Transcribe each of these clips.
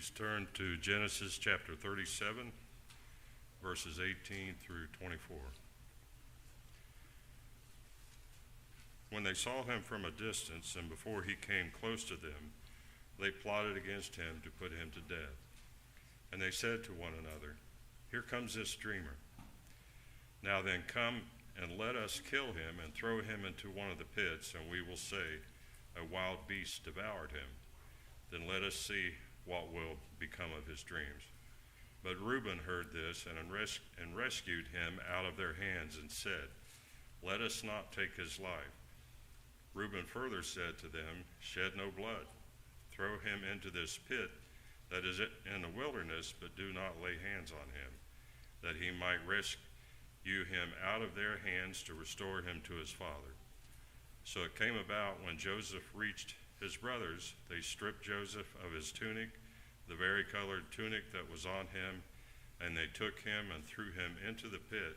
Please turn to Genesis chapter 37, verses 18 through 24. When they saw him from a distance, and before he came close to them, they plotted against him to put him to death. And they said to one another, "Here comes this dreamer. Now then, come and let us kill him and throw him into one of the pits, and we will say, 'A wild beast devoured him.' Then let us see what will become of his dreams." But Reuben heard this and rescued him out of their hands and said, "Let us not take his life." Reuben further said to them, "Shed no blood. Throw him into this pit that is in the wilderness, but do not lay hands on him, that he might rescue him out of their hands to restore him to his father." So it came about when Joseph reached his brothers, they stripped Joseph of his tunic, the varicolored tunic that was on him, and they took him and threw him into the pit.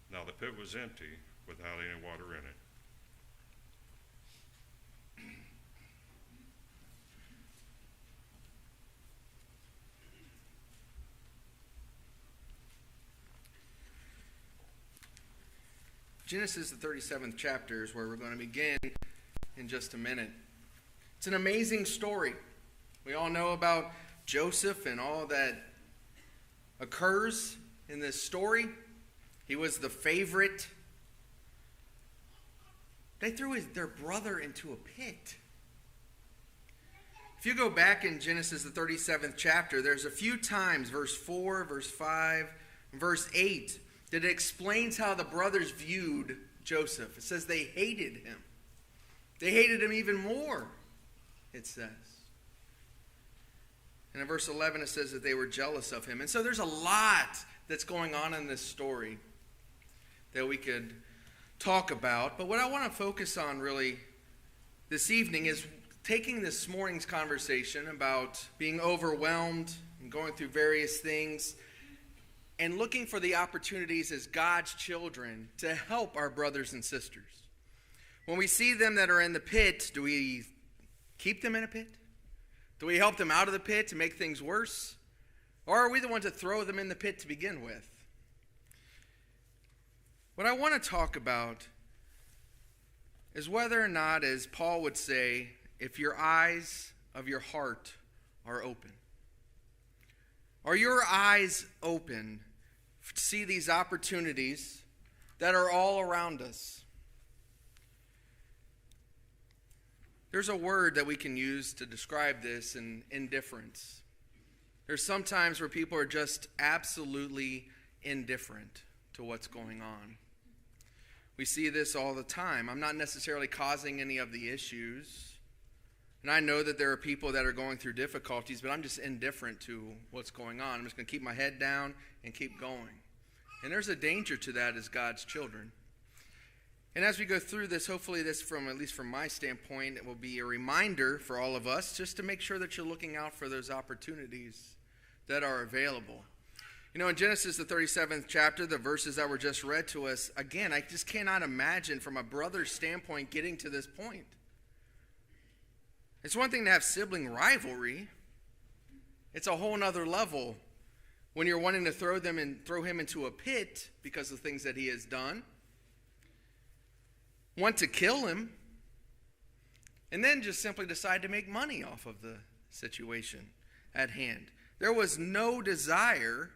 Now the pit was empty, without any water in it. Genesis, the 37th chapter, is where we're going to begin in just a minute. It's an amazing story. We all know about Joseph and all that occurs in this story. He was the favorite. They threw their brother into a pit. If you go back in Genesis, the 37th chapter, there's a few times, verse 4, verse 5, and verse 8, that it explains how the brothers viewed Joseph. It says they hated him. They hated him even more, it says. And in verse 11 it says that they were jealous of him. And so there's a lot that's going on in this story that we could talk about. But what I want to focus on really this evening is taking this morning's conversation about being overwhelmed and going through various things and looking for the opportunities as God's children to help our brothers and sisters. When we see them that are in the pit, do we keep them in a pit? Do we help them out of the pit to make things worse? Or are we the ones that throw them in the pit to begin with? What I want to talk about is whether or not, as Paul would say, if your eyes of your heart are open. Are your eyes open to see these opportunities that are all around us? There's a word that we can use to describe this, in indifference. There's some times where people are just absolutely indifferent to what's going on. We see this all the time. I'm not necessarily causing any of the issues. And I know that there are people that are going through difficulties, but I'm just indifferent to what's going on. I'm just going to keep my head down and keep going. And there's a danger to that as God's children. And as we go through this, hopefully this, at least from my standpoint, it will be a reminder for all of us just to make sure that you're looking out for those opportunities that are available. You know, in Genesis, the 37th chapter, the verses that were just read to us, again, I just cannot imagine from a brother's standpoint getting to this point. It's one thing to have sibling rivalry. It's a whole nother level when you're wanting to throw him into a pit because of things that he has done. Want to kill him. And then just simply decide to make money off of the situation at hand. There was no desire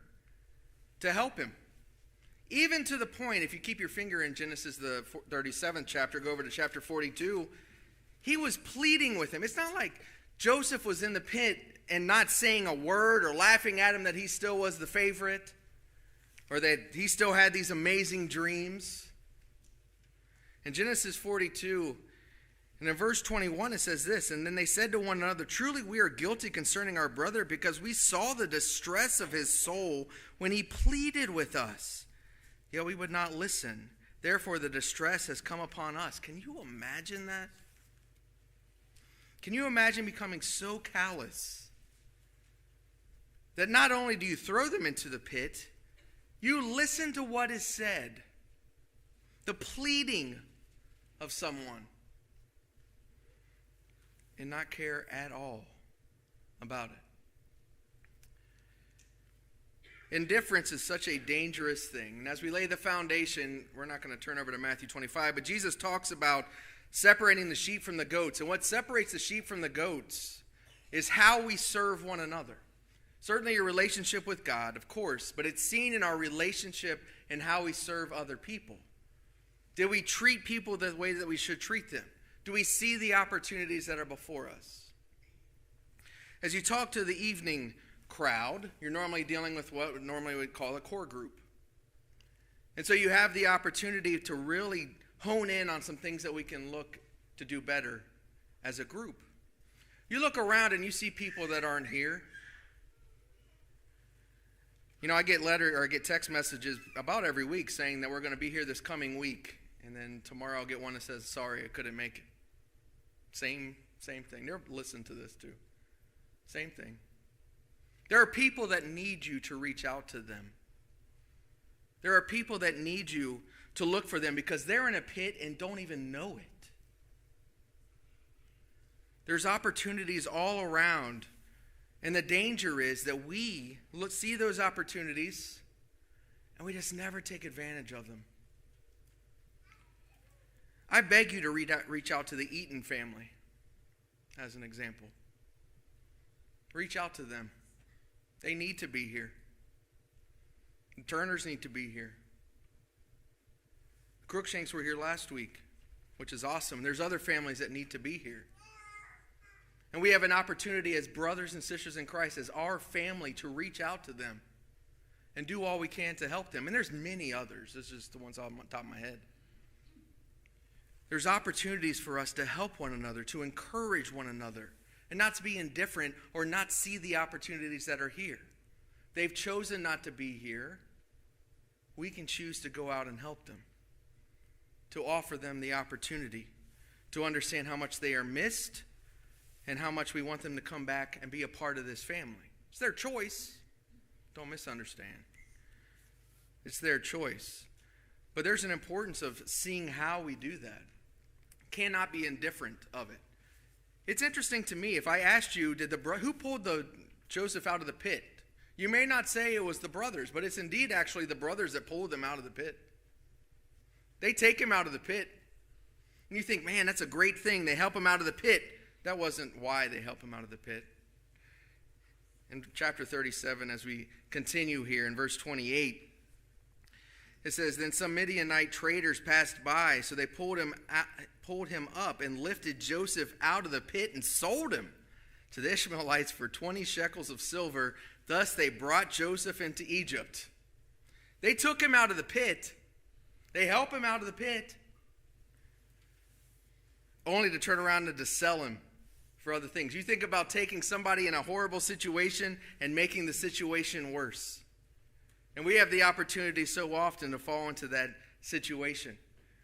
to help him. Even to the point, if you keep your finger in Genesis, the 37th chapter, go over to chapter 42, he was pleading with him. It's not like Joseph was in the pit and not saying a word or laughing at him that he still was the favorite or that he still had these amazing dreams. In Genesis 42, and in verse 21, it says this, "And then they said to one another, 'Truly we are guilty concerning our brother, because we saw the distress of his soul when he pleaded with us. Yet we would not listen. Therefore the distress has come upon us.'" Can you imagine that? Can you imagine becoming so callous that not only do you throw them into the pit, you listen to what is said, the pleading of someone, and not care at all about it? Indifference is such a dangerous thing. And as we lay the foundation, we're not going to turn over to Matthew 25, but Jesus talks about separating the sheep from the goats. And what separates the sheep from the goats is how we serve one another. Certainly your relationship with God, of course, but it's seen in our relationship and how we serve other people. Did we treat people the way that we should treat them? Do we see the opportunities that are before us? As you talk to the evening crowd, you're normally dealing with what we normally would call a core group. And so you have the opportunity to really hone in on some things that we can look to do better as a group. You look around and you see people that aren't here. You know, I get text messages about every week saying that we're going to be here this coming week. And then tomorrow I'll get one that says, sorry, I couldn't make it. Same thing. They're listening to this too. Same thing. There are people that need you to reach out to them. There are people that need you to look for them because they're in a pit and don't even know it. There's opportunities all around. And the danger is that we see those opportunities and we just never take advantage of them. I beg you to reach out to the Eaton family as an example. Reach out to them. They need to be here. The Turners need to be here. The Crookshanks were here last week, which is awesome. There's other families that need to be here. And we have an opportunity as brothers and sisters in Christ, as our family, to reach out to them and do all we can to help them. And there's many others. This is just the ones on top of my head. There's opportunities for us to help one another, to encourage one another, and not to be indifferent or not see the opportunities that are here. They've chosen not to be here. We can choose to go out and help them, to offer them the opportunity to understand how much they are missed and how much we want them to come back and be a part of this family. It's their choice. Don't misunderstand. It's their choice. But there's an importance of seeing how we do that. Cannot be indifferent of it. It's interesting to me, if I asked you, who pulled Joseph out of the pit? You may not say it was the brothers, but it's indeed actually the brothers that pulled him out of the pit. They take him out of the pit. And you think, man, that's a great thing. They help him out of the pit. That wasn't why they help him out of the pit. In chapter 37, as we continue here in verse 28, it says, then some Midianite traders passed by, so they pulled him up and lifted Joseph out of the pit and sold him to the Ishmaelites for 20 shekels of silver. Thus they brought Joseph into Egypt. They took him out of the pit. They helped him out of the pit, only to turn around and to sell him for other things. You think about taking somebody in a horrible situation and making the situation worse. And we have the opportunity so often to fall into that situation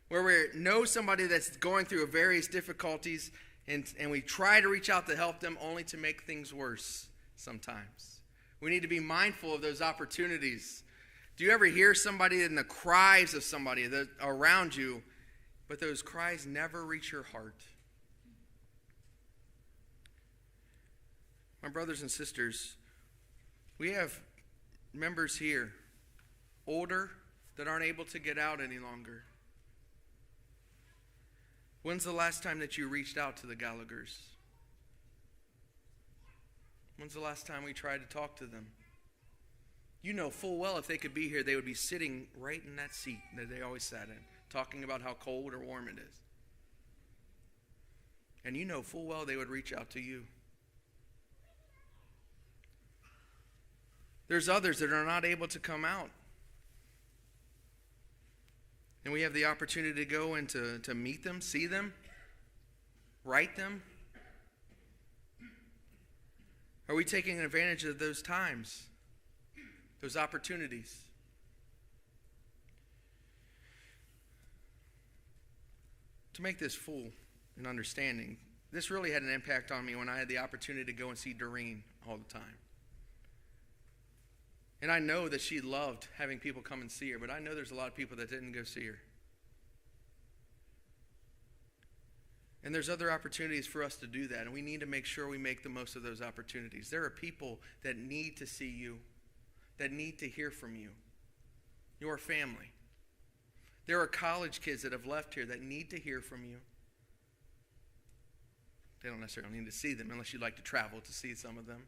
where we know somebody that's going through various difficulties and we try to reach out to help them only to make things worse sometimes. We need to be mindful of those opportunities. Do you ever hear somebody in the cries of somebody that around you, but those cries never reach your heart? My brothers and sisters, we have members here, older, that aren't able to get out any longer. When's the last time that you reached out to the Gallaghers? When's the last time we tried to talk to them? You know full well if they could be here, they would be sitting right in that seat that they always sat in, talking about how cold or warm it is. And you know full well they would reach out to you. There's others that are not able to come out. And we have the opportunity to go and to meet them, see them, write them. Are we taking advantage of those times, those opportunities? To make this full in understanding, this really had an impact on me when I had the opportunity to go and see Doreen all the time. And I know that she loved having people come and see her, but I know there's a lot of people that didn't go see her. And there's other opportunities for us to do that, and we need to make sure we make the most of those opportunities. There are people that need to see you. that need to hear from you, your family. There are college kids that have left here that need to hear from you. They don't necessarily need to see them unless you'd like to travel to see some of them.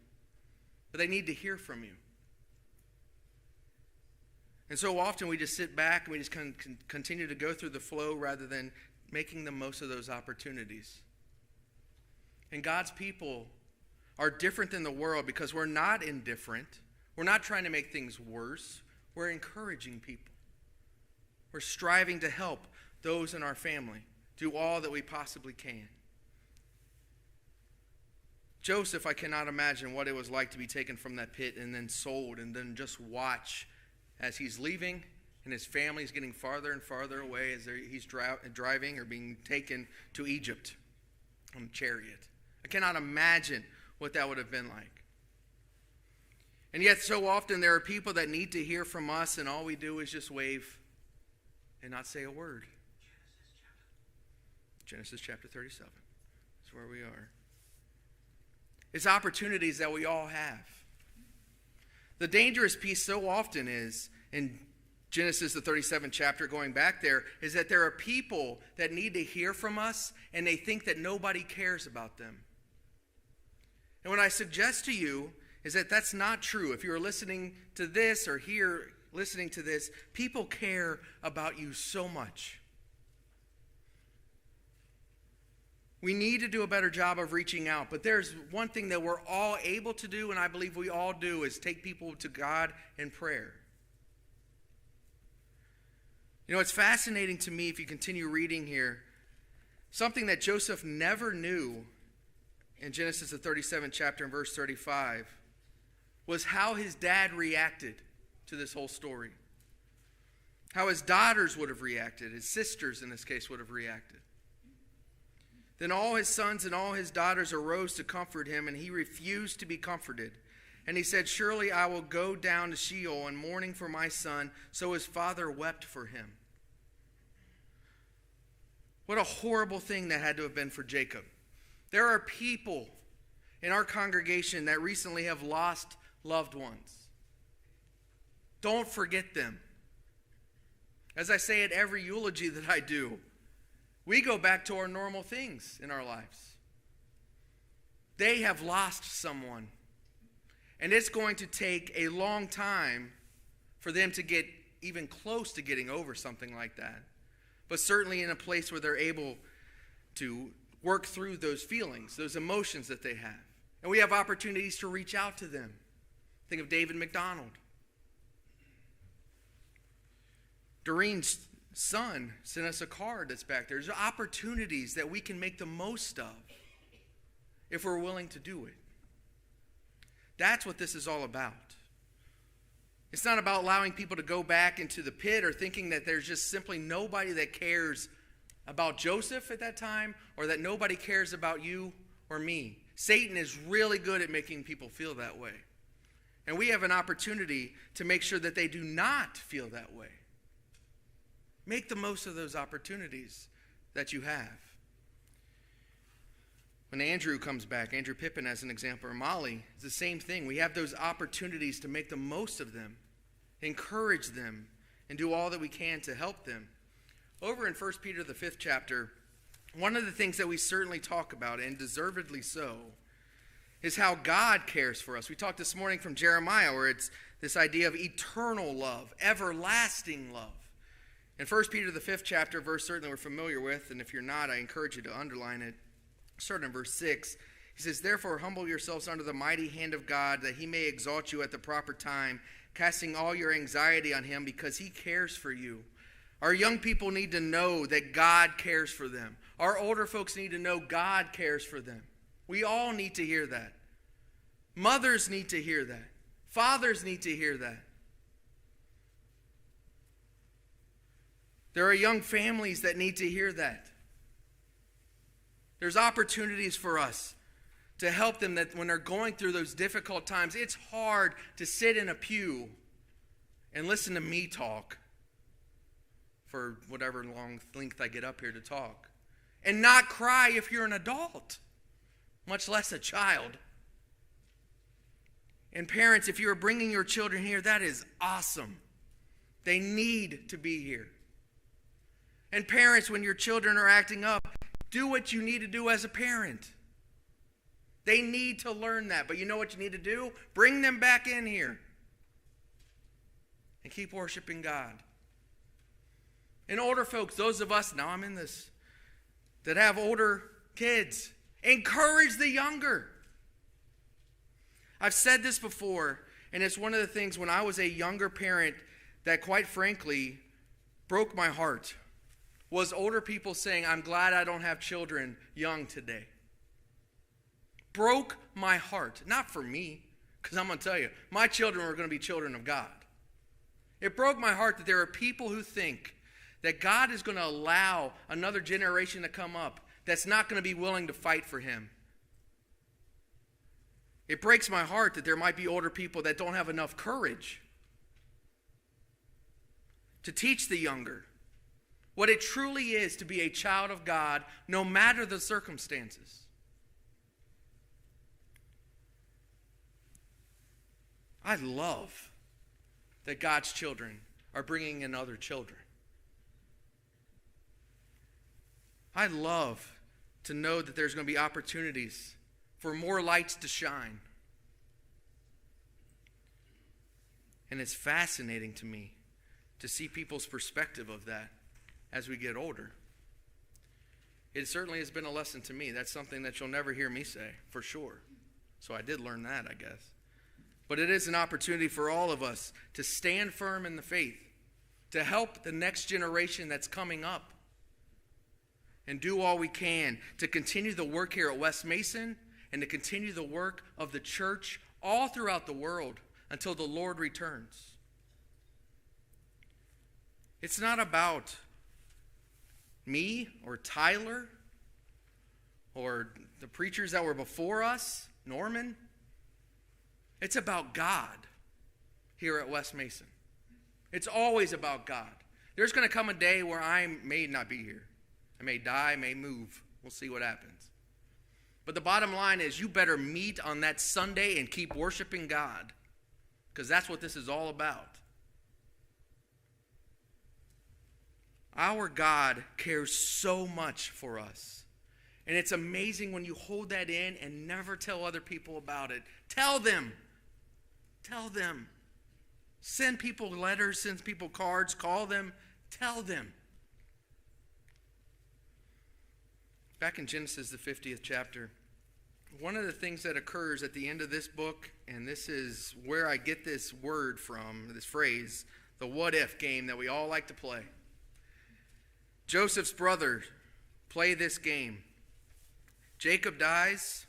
But they need to hear from you. And so often we just sit back and we just continue to go through the flow rather than making the most of those opportunities. And God's people are different than the world because we're not indifferent. We're not trying to make things worse. We're encouraging people. We're striving to help those in our family do all that we possibly can. Joseph, I cannot imagine what it was like to be taken from that pit and then sold and then just watch as he's leaving and his family's getting farther and farther away as he's driving or being taken to Egypt on a chariot. I cannot imagine what that would have been like. And yet so often there are people that need to hear from us and all we do is just wave and not say a word. Genesis chapter 37. That's where we are. It's opportunities that we all have. The dangerous piece so often is, in Genesis the 37th chapter, going back there, is that there are people that need to hear from us and they think that nobody cares about them. And what I suggest to you is that that's not true. If you're listening to this or here listening to this, people care about you so much. We need to do a better job of reaching out. But there's one thing that we're all able to do, and I believe we all do, is take people to God in prayer. You know, it's fascinating to me, if you continue reading here, something that Joseph never knew in Genesis the 37th chapter and verse 35 was how his dad reacted to this whole story. How his daughters would have reacted, his sisters in this case would have reacted. Then all his sons and all his daughters arose to comfort him, and he refused to be comforted. And he said, "Surely I will go down to Sheol in mourning for my son." So his father wept for him. What a horrible thing that had to have been for Jacob. There are people in our congregation that recently have lost loved ones. Don't forget them. As I say at every eulogy that I do, we go back to our normal things in our lives. They have lost someone. And it's going to take a long time for them to get even close to getting over something like that. But certainly in a place where they're able to work through those feelings, those emotions that they have. And we have opportunities to reach out to them. Think of David McDonald. Doreen's son sent us a card that's back there. There's opportunities that we can make the most of if we're willing to do it. That's what this is all about. It's not about allowing people to go back into the pit or thinking that there's just simply nobody that cares about Joseph at that time or that nobody cares about you or me. Satan is really good at making people feel that way. And we have an opportunity to make sure that they do not feel that way. Make the most of those opportunities that you have. When Andrew comes back, Andrew Pippin as an example, or Molly, it's the same thing. We have those opportunities to make the most of them, encourage them, and do all that we can to help them. Over in 1 Peter, the 5th chapter, one of the things that we certainly talk about, and deservedly so, is how God cares for us. We talked this morning from Jeremiah, where it's this idea of eternal love, everlasting love. In 1 Peter, the 5th chapter, verse certainly we're familiar with, and if you're not, I encourage you to underline it. Starting in verse 6, he says, "Therefore humble yourselves under the mighty hand of God, that he may exalt you at the proper time, casting all your anxiety on him, because he cares for you." Our young people need to know that God cares for them. Our older folks need to know God cares for them. We all need to hear that. Mothers need to hear that. Fathers need to hear that. There are young families that need to hear that. There's opportunities for us to help them that when they're going through those difficult times. It's hard to sit in a pew and listen to me talk for whatever long length I get up here to talk and not cry if you're an adult, much less a child. And parents, if you are bringing your children here, that is awesome. They need to be here. And parents, when your children are acting up, do what you need to do as a parent. They need to learn that. But you know what you need to do? Bring them back in here. And keep worshiping God. And older folks, those of us, now I'm in this, that have older kids, encourage the younger. I've said this before, and it's one of the things when I was a younger parent that quite frankly broke my heart, was older people saying, I'm glad I don't have children young today. Broke my heart. Not for me, because I'm going to tell you, my children are going to be children of God. It broke my heart that there are people who think that God is going to allow another generation to come up that's not going to be willing to fight for him. It breaks my heart that there might be older people that don't have enough courage to teach the younger what it truly is to be a child of God, no matter the circumstances. I love that God's children are bringing in other children. I love to know that there's going to be opportunities for more lights to shine. And it's fascinating to me to see people's perspective of that as we get older. It certainly has been a lesson to me. That's something that you'll never hear me say, for sure. So I did learn that, I guess. But it is an opportunity for all of us to stand firm in the faith, to help the next generation that's coming up, and do all we can to continue the work here at West Mason and to continue the work of the church all throughout the world until the Lord returns. It's not about me or Tyler or the preachers that were before us, Norman. It's about God here at West Mason. It's always about God. There's going to come a day where I may not be here. I may die, I may move. We'll see what happens. But the bottom line is you better meet on that Sunday and keep worshiping God, because that's what this is all about. Our God cares so much for us. And it's amazing when you hold that in and never tell other people about it. Tell them. Tell them. Send people letters, send people cards, call them, tell them. Back in Genesis, the 50th chapter, one of the things that occurs at the end of this book, and this is where I get this word from, this phrase, the what if game that we all like to play. Joseph's brothers play this game. Jacob dies,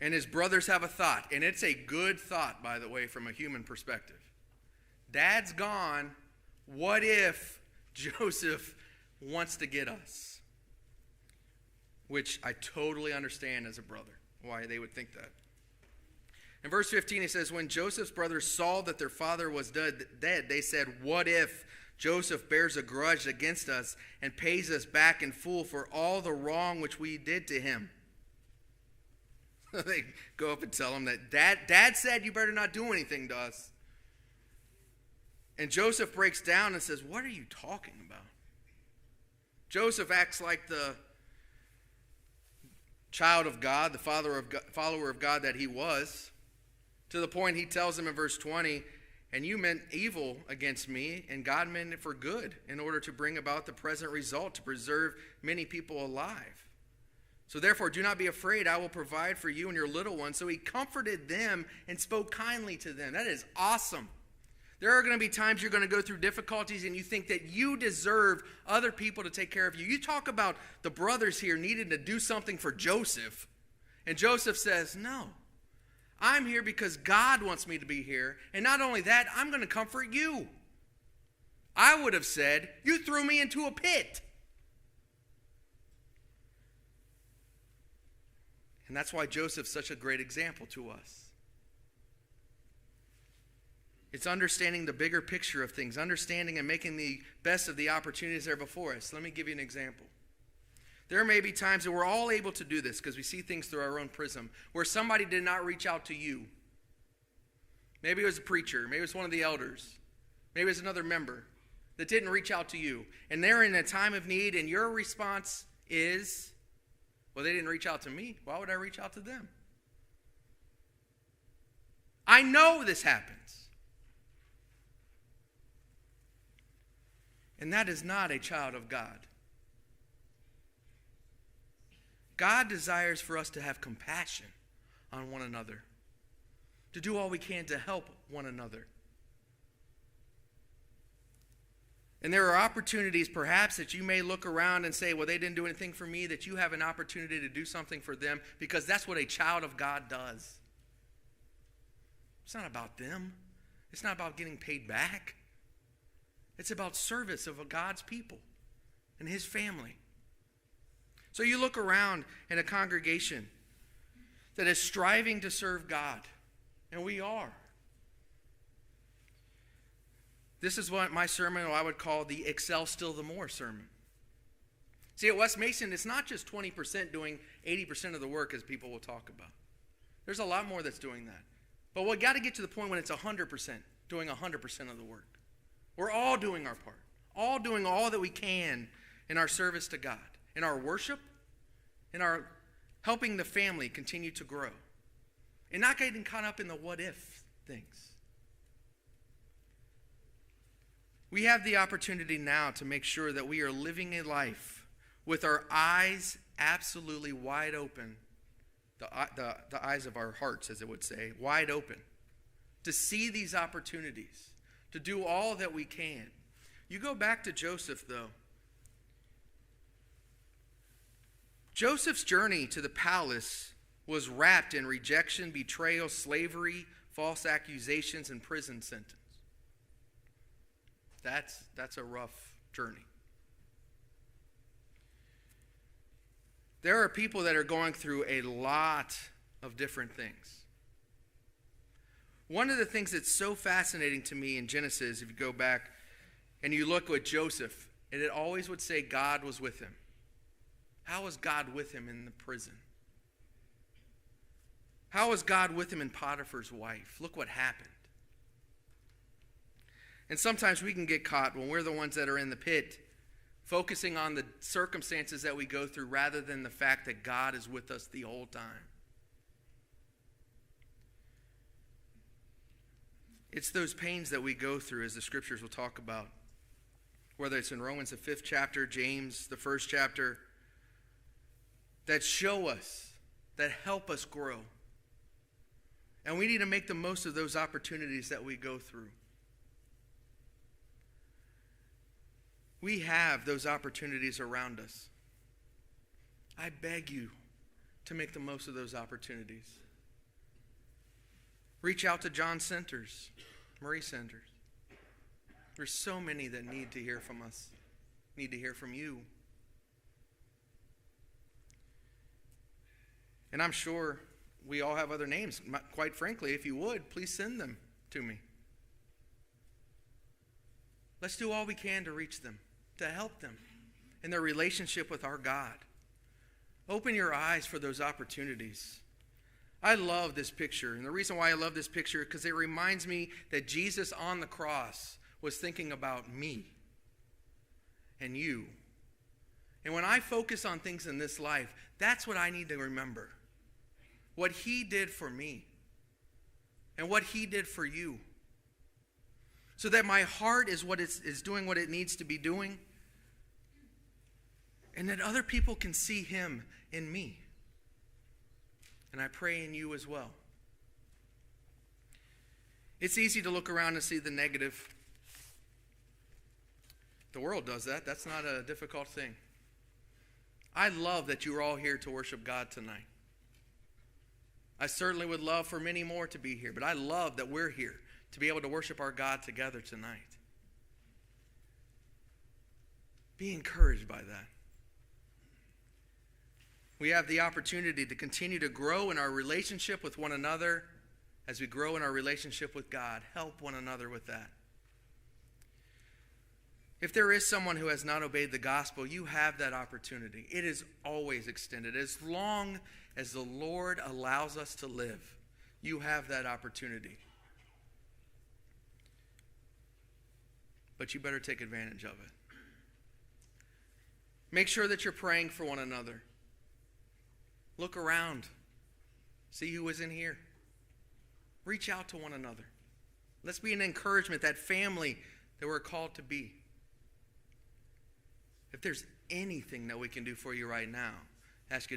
and his brothers have a thought, and it's a good thought, by the way, from a human perspective. Dad's gone. What if Joseph wants to get us? Which I totally understand as a brother, why they would think that. In verse 15, it says, when Joseph's brothers saw that their father was dead, they said, what if Joseph bears a grudge against us and pays us back in full for all the wrong which we did to him? They go up and tell him that Dad said you better not do anything to us. And Joseph breaks down and says, what are you talking about? Joseph acts like the child of God, the follower of God that he was, to the point he tells him in verse 20, and you meant evil against me, and God meant it for good, in order to bring about the present result, to preserve many people alive. So therefore, do not be afraid. I will provide for you and your little ones. So he comforted them and spoke kindly to them. That is awesome. There are going to be times you're going to go through difficulties and you think that you deserve other people to take care of you. You talk about the brothers here needing to do something for Joseph. And Joseph says, no, I'm here because God wants me to be here. And not only that, I'm going to comfort you. I would have said, you threw me into a pit. And that's why Joseph's such a great example to us. It's understanding the bigger picture of things, understanding and making the best of the opportunities that are before us. Let me give you an example. There may be times that we're all able to do this because we see things through our own prism, where somebody did not reach out to you. Maybe it was a preacher. Maybe it was one of the elders. Maybe it was another member that didn't reach out to you. And they're in a time of need, and your response is, well, they didn't reach out to me. Why would I reach out to them? I know this happens. And that is not a child of God. God desires for us to have compassion on one another, to do all we can to help one another. And there are opportunities perhaps that you may look around and say, well, they didn't do anything for me, that you have an opportunity to do something for them, because that's what a child of God does. It's not about them. It's not about getting paid back. It's about service of God's people and his family. So you look around in a congregation that is striving to serve God, and we are. This is what my sermon, I would call the Excel Still the More sermon. See, at West Mason, it's not just 20% doing 80% of the work, as people will talk about. There's a lot more that's doing that. But we've got to get to the point when it's 100% doing 100% of the work. We're all doing our part, all doing all that we can in our service to God, in our worship, in our helping the family continue to grow, and not getting caught up in the what if things. We have the opportunity now to make sure that we are living a life with our eyes absolutely wide open, the eyes of our hearts, as it would say, wide open, to see these opportunities, to do all that we can. You go back to Joseph, though. Joseph's journey to the palace was wrapped in rejection, betrayal, slavery, false accusations, and prison sentence. That's a rough journey. There are people that are going through a lot of different things. One of the things that's so fascinating to me in Genesis, if you go back and you look at Joseph, and it always would say God was with him. How was God with him in the prison? How was God with him in Potiphar's wife? Look what happened. And sometimes we can get caught when we're the ones that are in the pit, focusing on the circumstances that we go through rather than the fact that God is with us the whole time. It's those pains that we go through, as the scriptures will talk about, whether it's in Romans, the 5th chapter, James, the 1st chapter, that show us, that help us grow. And we need to make the most of those opportunities that we go through. We have those opportunities around us. I beg you to make the most of those opportunities. Reach out to John Centers, Marie Centers. There's so many that need to hear from us, need to hear from you. And I'm sure we all have other names. Quite frankly, if you would, please send them to me. Let's do all we can to reach them, to help them in their relationship with our God. Open your eyes for those opportunities. I love this picture. And the reason why I love this picture is because it reminds me that Jesus on the cross was thinking about me and you. And when I focus on things in this life, that's what I need to remember. What he did for me and what he did for you. So that my heart is doing what it needs to be doing. And that other people can see him in me. And I pray in you as well. It's easy to look around and see the negative. The world does that. That's not a difficult thing. I love that you're all here to worship God tonight. I certainly would love for many more to be here, but I love that we're here to be able to worship our God together tonight. Be encouraged by that. We have the opportunity to continue to grow in our relationship with one another as we grow in our relationship with God. Help one another with that. If there is someone who has not obeyed the gospel, you have that opportunity. It is always extended. As long as the Lord allows us to live, you have that opportunity. But you better take advantage of it. Make sure that you're praying for one another. Look around. See who is in here. Reach out to one another. Let's be an encouragement, that family that we're called to be. If there's anything that we can do for you right now, I ask you to